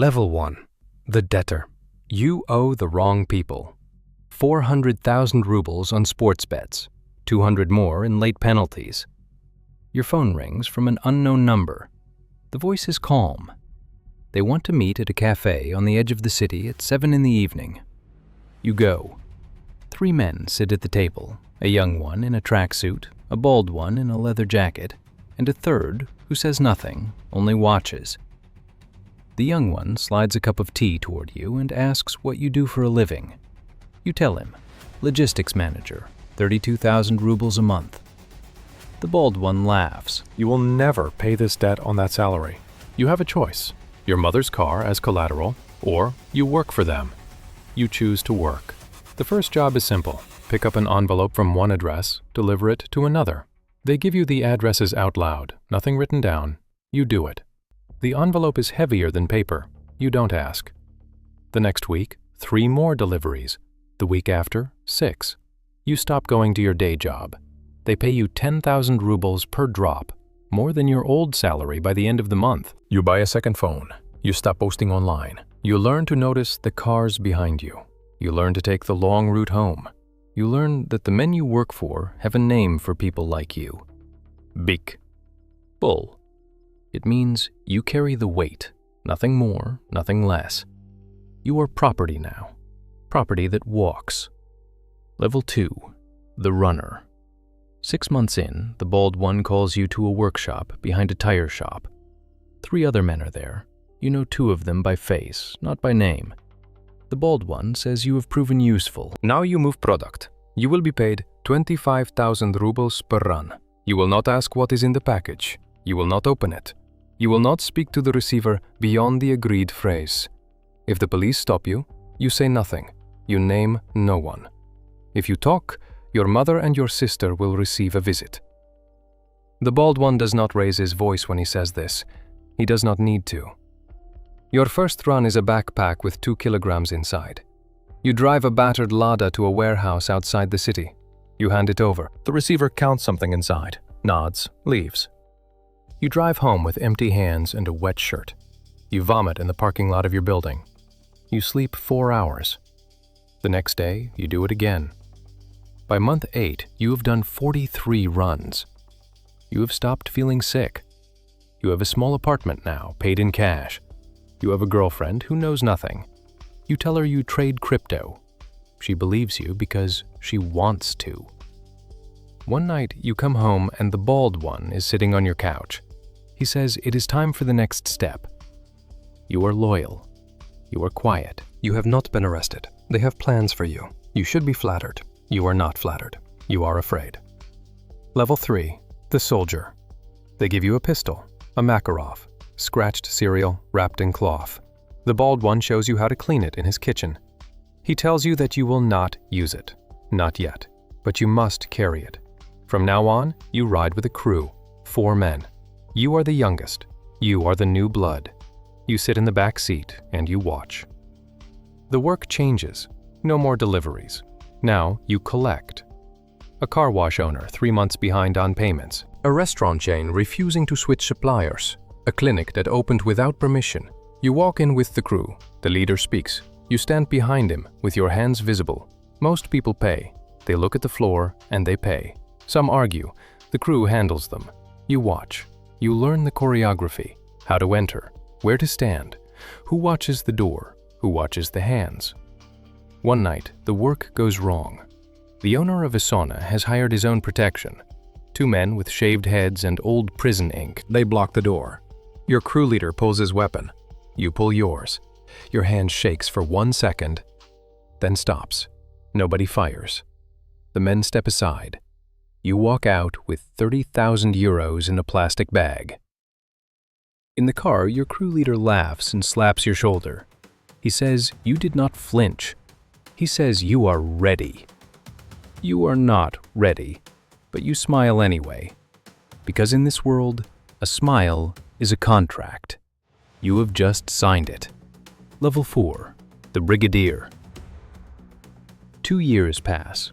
Level 1. The debtor. You owe the wrong people. 400,000 rubles on sports bets, 200 more in late penalties. Your phone rings from an unknown number. The voice is calm. They want to meet at a café on the edge of the city at 7 in the evening. You go. 3 men sit at the table, a young one in a tracksuit, a bald one in a leather jacket, and a third who says nothing, only watches. The young one slides a cup of tea toward you and asks what you do for a living. You tell him, logistics manager, 32,000 rubles a month. The bald one laughs. You will never pay this debt on that salary. You have a choice. Your mother's car as collateral, or you work for them. You choose to work. The first job is simple. Pick up an envelope from one address, deliver it to another. They give you the addresses out loud, nothing written down. You do it. The envelope is heavier than paper. You don't ask. The next week, 3 more deliveries. The week after, 6. You stop going to your day job. They pay you 10,000 rubles per drop, more than your old salary by the end of the month. You buy a second phone. You stop posting online. You learn to notice the cars behind you. You learn to take the long route home. You learn that the men you work for have a name for people like you. Bik. Bull. It means you carry the weight, nothing more, nothing less. You are property now, property that walks. Level 2, the runner. 6 months in, the bald one calls you to a workshop behind a tire shop. 3 other men are there. You know 2 of them by face, not by name. The bald one says you have proven useful. Now you move product. You will be paid 25,000 rubles per run. You will not ask what is in the package. You will not open it. You will not speak to the receiver beyond the agreed phrase. If the police stop you, you say nothing. You name no one. If you talk, your mother and your sister will receive a visit. The bald one does not raise his voice when he says this. He does not need to. Your first run is a backpack with 2 kilograms inside. You drive a battered Lada to a warehouse outside the city. You hand it over. The receiver counts something inside, nods, leaves. You drive home with empty hands and a wet shirt. You vomit in the parking lot of your building. You sleep 4 hours. The next day, you do it again. By month 8, you have done 43 runs. You have stopped feeling sick. You have a small apartment now, paid in cash. You have a girlfriend who knows nothing. You tell her you trade crypto. She believes you because she wants to. One night, you come home and the bald one is sitting on your couch. He says it is time for the next step. You are loyal. You are quiet. You have not been arrested. They have plans for you. You should be flattered. You are not flattered. You are afraid. Level 3, the soldier. They give you a pistol, a Makarov, scratched cereal wrapped in cloth. The bald one shows you how to clean it in his kitchen. He tells you that you will not use it. Not yet. But you must carry it. From now on, you ride with a crew, 4 men. You are the youngest. You are the new blood. You sit in the back seat and you watch. The work changes. No more deliveries. Now you collect. A car wash owner 3 months behind on payments. A restaurant chain refusing to switch suppliers. A clinic that opened without permission. You walk in with the crew. The leader speaks. You stand behind him with your hands visible. Most people pay. They look at the floor and they pay. Some argue. The crew handles them. You watch. You learn the choreography, how to enter, where to stand, who watches the door, who watches the hands. One night, the work goes wrong. The owner of a sauna has hired his own protection. 2 men with shaved heads and old prison ink. They block the door. Your crew leader pulls his weapon. You pull yours. Your hand shakes for 1 second, then stops. Nobody fires. The men step aside. You walk out with 30,000 euros in a plastic bag. In the car, your crew leader laughs and slaps your shoulder. He says you did not flinch. He says you are ready. You are not ready, but you smile anyway. Because in this world, a smile is a contract. You have just signed it. Level 4, the brigadier. 2 years pass.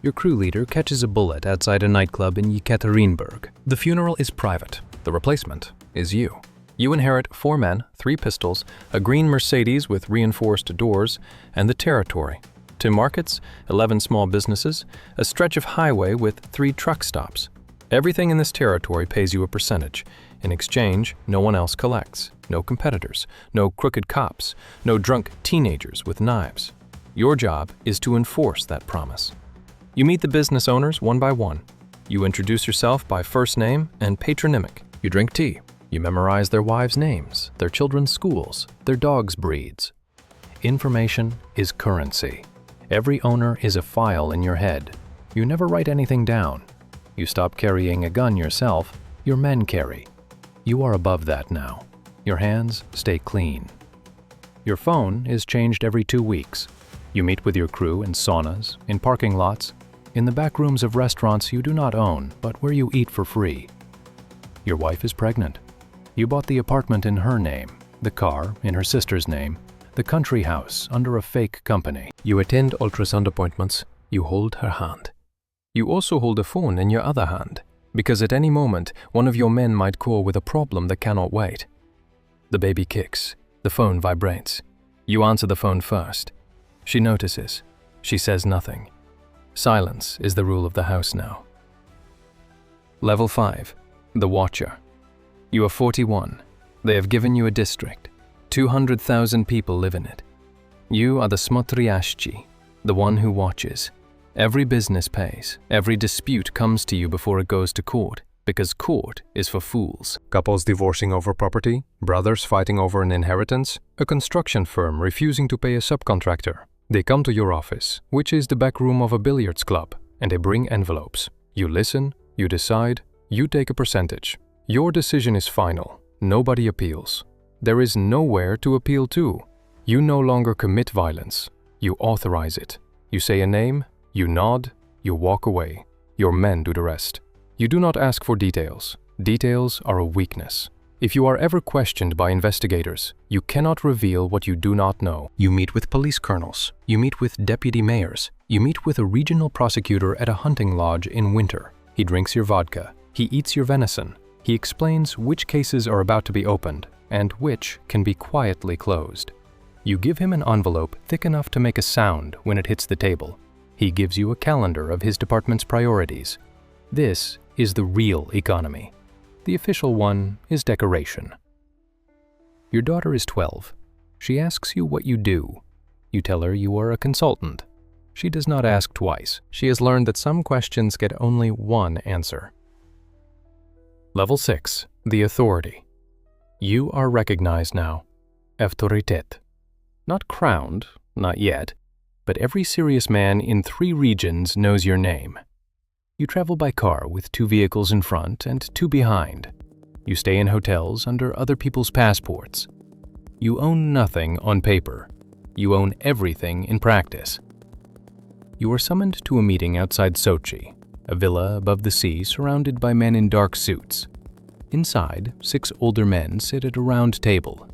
Your crew leader catches a bullet outside a nightclub in Yekaterinburg. The funeral is private. The replacement is you. You inherit 4 men, 3 pistols, a green Mercedes with reinforced doors, and the territory. 2 markets, 11 small businesses, a stretch of highway with 3 truck stops. Everything in this territory pays you a percentage. In exchange, no one else collects. No competitors, no crooked cops, no drunk teenagers with knives. Your job is to enforce that promise. You meet the business owners one by one. You introduce yourself by first name and patronymic. You drink tea. You memorize their wives' names, their children's schools, their dogs' breeds. Information is currency. Every owner is a file in your head. You never write anything down. You stop carrying a gun yourself, your men carry. You are above that now. Your hands stay clean. Your phone is changed every 2 weeks. You meet with your crew in saunas, in parking lots, in the back rooms of restaurants you do not own, but where you eat for free. Your wife is pregnant. You bought the apartment in her name, the car in her sister's name, the country house under a fake company. You attend ultrasound appointments. You hold her hand. You also hold a phone in your other hand, because at any moment, one of your men might call with a problem that cannot wait. The baby kicks. The phone vibrates. You answer the phone first. She notices. She says nothing. Silence is the rule of the house now. Level 5. The Watcher. You are 41. They have given you a district. 200,000 people live in it. You are the Smotriashchi, the one who watches. Every business pays. Every dispute comes to you before it goes to court, because court is for fools. Couples divorcing over property, brothers fighting over an inheritance, a construction firm refusing to pay a subcontractor. They come to your office, which is the back room of a billiards club, and they bring envelopes. You listen, you decide, you take a percentage. Your decision is final. Nobody appeals. There is nowhere to appeal to. You no longer commit violence. You authorize it. You say a name, you nod, you walk away. Your men do the rest. You do not ask for details. Details are a weakness. If you are ever questioned by investigators, you cannot reveal what you do not know. You meet with police colonels. You meet with deputy mayors. You meet with a regional prosecutor at a hunting lodge in winter. He drinks your vodka. He eats your venison. He explains which cases are about to be opened and which can be quietly closed. You give him an envelope thick enough to make a sound when it hits the table. He gives you a calendar of his department's priorities. This is the real economy. The official one is decoration. Your daughter is 12. She asks you what you do. You tell her you are a consultant. She does not ask twice. She has learned that some questions get only one answer. Level 6. The Authority. You are recognized now. Autorität. Not crowned, not yet, but every serious man in 3 regions knows your name. You travel by car with 2 vehicles in front and 2 behind. You stay in hotels under other people's passports. You own nothing on paper. You own everything in practice. You are summoned to a meeting outside Sochi, a villa above the sea surrounded by men in dark suits. Inside, 6 older men sit at a round table.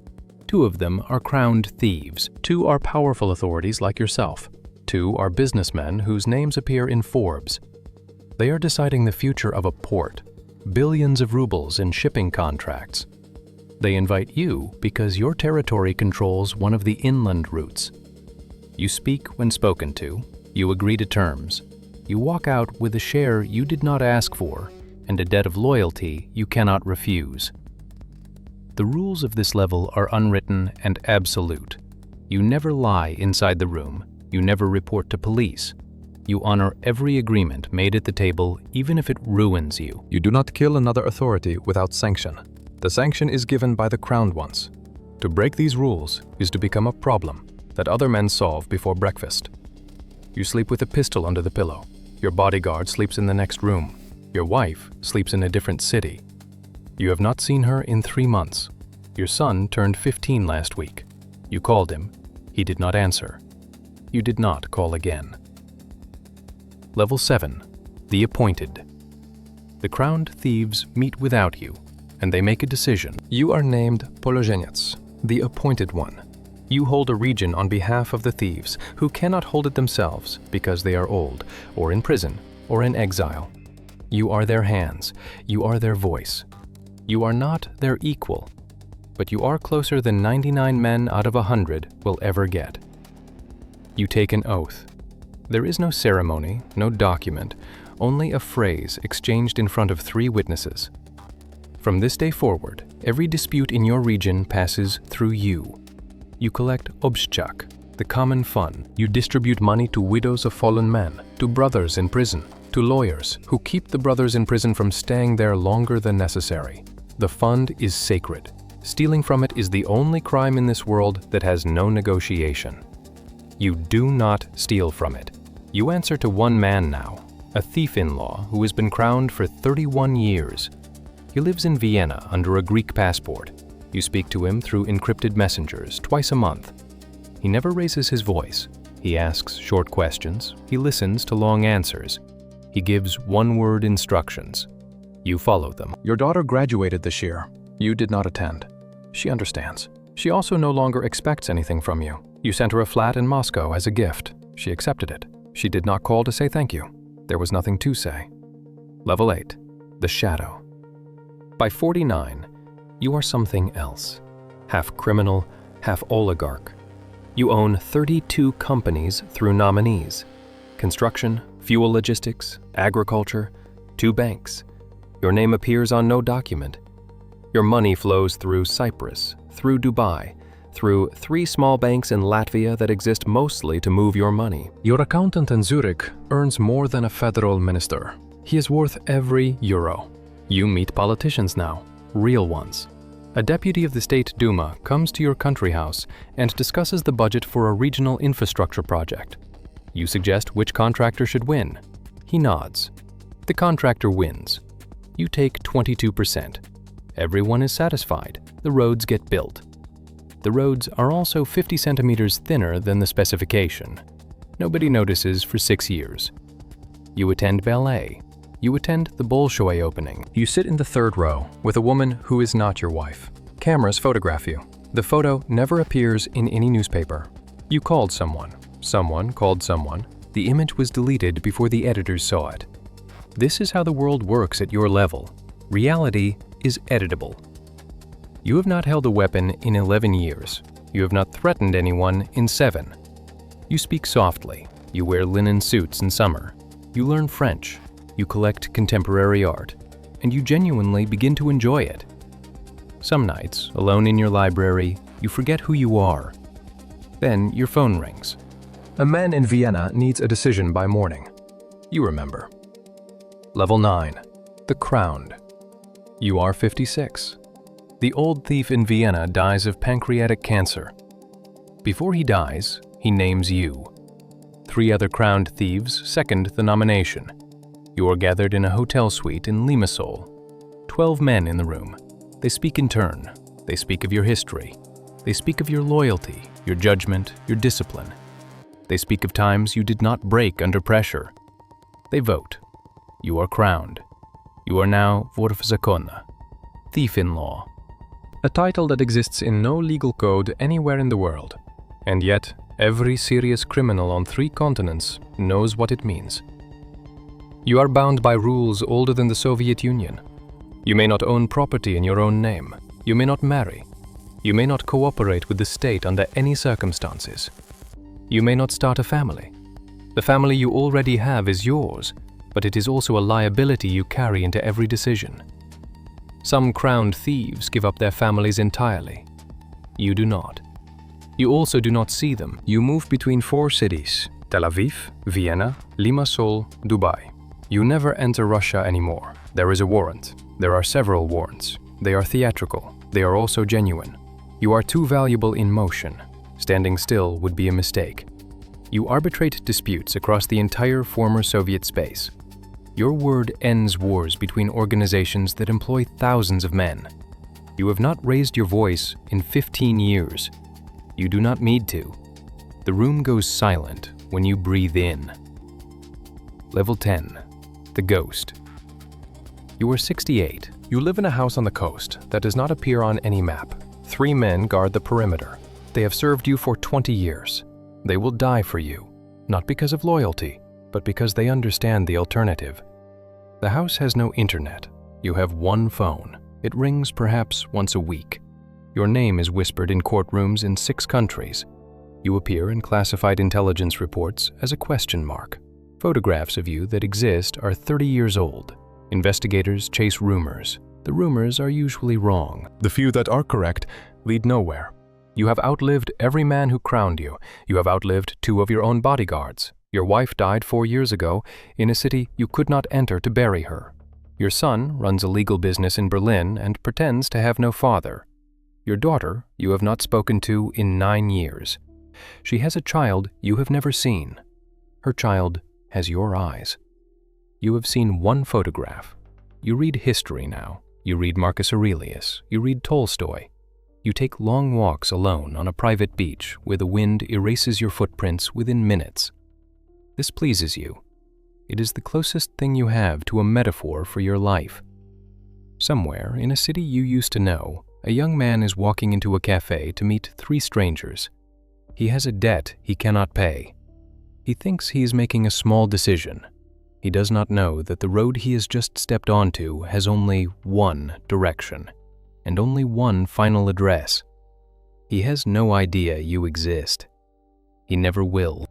2 of them are crowned thieves. 2 are powerful authorities like yourself. 2 are businessmen whose names appear in Forbes. They are deciding the future of a port, billions of rubles in shipping contracts. They invite you because your territory controls one of the inland routes. You speak when spoken to. You agree to terms. You walk out with a share you did not ask for and a debt of loyalty you cannot refuse. The rules of this level are unwritten and absolute. You never lie inside the room. You never report to police. You honor every agreement made at the table, even if it ruins you. You do not kill another authority without sanction. The sanction is given by the crowned ones. To break these rules is to become a problem that other men solve before breakfast. You sleep with a pistol under the pillow. Your bodyguard sleeps in the next room. Your wife sleeps in a different city. You have not seen her in 3 months. Your son turned 15 last week. You called him. He did not answer. You did not call again. Level 7. The Appointed. The crowned thieves meet without you, and they make a decision. You are named Polozhenets, the Appointed One. You hold a region on behalf of the thieves who cannot hold it themselves because they are old, or in prison, or in exile. You are their hands. You are their voice. You are not their equal. but you are closer than 99 men out of 100 will ever get. You take an oath. There is no ceremony, no document, only a phrase exchanged in front of 3 witnesses. From this day forward, every dispute in your region passes through you. You collect obszczak, the common fund. You distribute money to widows of fallen men, to brothers in prison, to lawyers who keep the brothers in prison from staying there longer than necessary. The fund is sacred. Stealing from it is the only crime in this world that has no negotiation. You do not steal from it. You answer to one man now, a thief-in-law who has been crowned for 31 years. He lives in Vienna under a Greek passport. You speak to him through encrypted messengers twice a month. He never raises his voice. He asks short questions. He listens to long answers. He gives one-word instructions. You follow them. Your daughter graduated this year. You did not attend. She understands. She also no longer expects anything from you. You sent her a flat in Moscow as a gift. She accepted it. She did not call to say thank you. There was nothing to say. Level 8. The Shadow. By 49, you are something else. Half criminal, half oligarch. You own 32 companies through nominees. Construction, fuel logistics, agriculture, 2 banks. Your name appears on no document. Your money flows through Cyprus, through Dubai, through 3 small banks in Latvia that exist mostly to move your money. Your accountant in Zurich earns more than a federal minister. He is worth every euro. You meet politicians now, real ones. A deputy of the State Duma comes to your country house and discusses the budget for a regional infrastructure project. You suggest which contractor should win. He nods. The contractor wins. You take 22%. Everyone is satisfied. The roads get built. The roads are also 50 centimeters thinner than the specification. Nobody notices for 6 years. You attend ballet. You attend the Bolshoi opening. You sit in the 3rd row with a woman who is not your wife. Cameras photograph you. The photo never appears in any newspaper. You called someone. Someone called someone. The image was deleted before the editors saw it. This is how the world works at your level. Reality is editable. You have not held a weapon in 11 years. You have not threatened anyone in 7. You speak softly. You wear linen suits in summer. You learn French. You collect contemporary art. And you genuinely begin to enjoy it. Some nights, alone in your library, you forget who you are. Then your phone rings. A man in Vienna needs a decision by morning. You remember. Level 9. The Crowned. You are 56. The old thief in Vienna dies of pancreatic cancer. Before he dies, he names you. 3 other crowned thieves second the nomination. You are gathered in a hotel suite in Limassol. 12 men in the room. They speak in turn. They speak of your history. They speak of your loyalty, your judgment, your discipline. They speak of times you did not break under pressure. They vote. You are crowned. You are now Vorfzakonna, thief-in-law. A title that exists in no legal code anywhere in the world. And yet, every serious criminal on 3 continents knows what it means. You are bound by rules older than the Soviet Union. You may not own property in your own name. You may not marry. You may not cooperate with the state under any circumstances. You may not start a family. The family you already have is yours, but it is also a liability you carry into every decision. Some crowned thieves give up their families entirely. You do not. You also do not see them. You move between 4 cities, Tel Aviv, Vienna, Limassol, Dubai. You never enter Russia anymore. There is a warrant. There are several warrants. They are theatrical. They are also genuine. You are too valuable in motion. Standing still would be a mistake. You arbitrate disputes across the entire former Soviet space. Your word ends wars between organizations that employ thousands of men. You have not raised your voice in 15 years. You do not need to. The room goes silent when you breathe in. Level 10. The Ghost. You are 68. You live in a house on the coast that does not appear on any map. 3 men guard the perimeter. They have served you for 20 years. They will die for you, not because of loyalty, but because they understand the alternative. The house has no internet. You have 1 phone. It rings perhaps once a week. Your name is whispered in courtrooms in 6 countries. You appear in classified intelligence reports as a question mark. Photographs of you that exist are 30 years old. Investigators chase rumors. The rumors are usually wrong. The few that are correct lead nowhere. You have outlived every man who crowned you. You have outlived 2 of your own bodyguards. Your wife died 4 years ago in a city you could not enter to bury her. Your son runs a legal business in Berlin and pretends to have no father. Your daughter you have not spoken to in 9 years. She has a child you have never seen. Her child has your eyes. You have seen 1 photograph. You read history now. You read Marcus Aurelius. You read Tolstoy. You take long walks alone on a private beach where the wind erases your footprints within minutes. This pleases you. It is the closest thing you have to a metaphor for your life. Somewhere in a city you used to know, a young man is walking into a café to meet 3 strangers. He has a debt he cannot pay. He thinks he is making a small decision. He does not know that the road he has just stepped onto has only one direction, and only one final address. He has no idea you exist. He never will.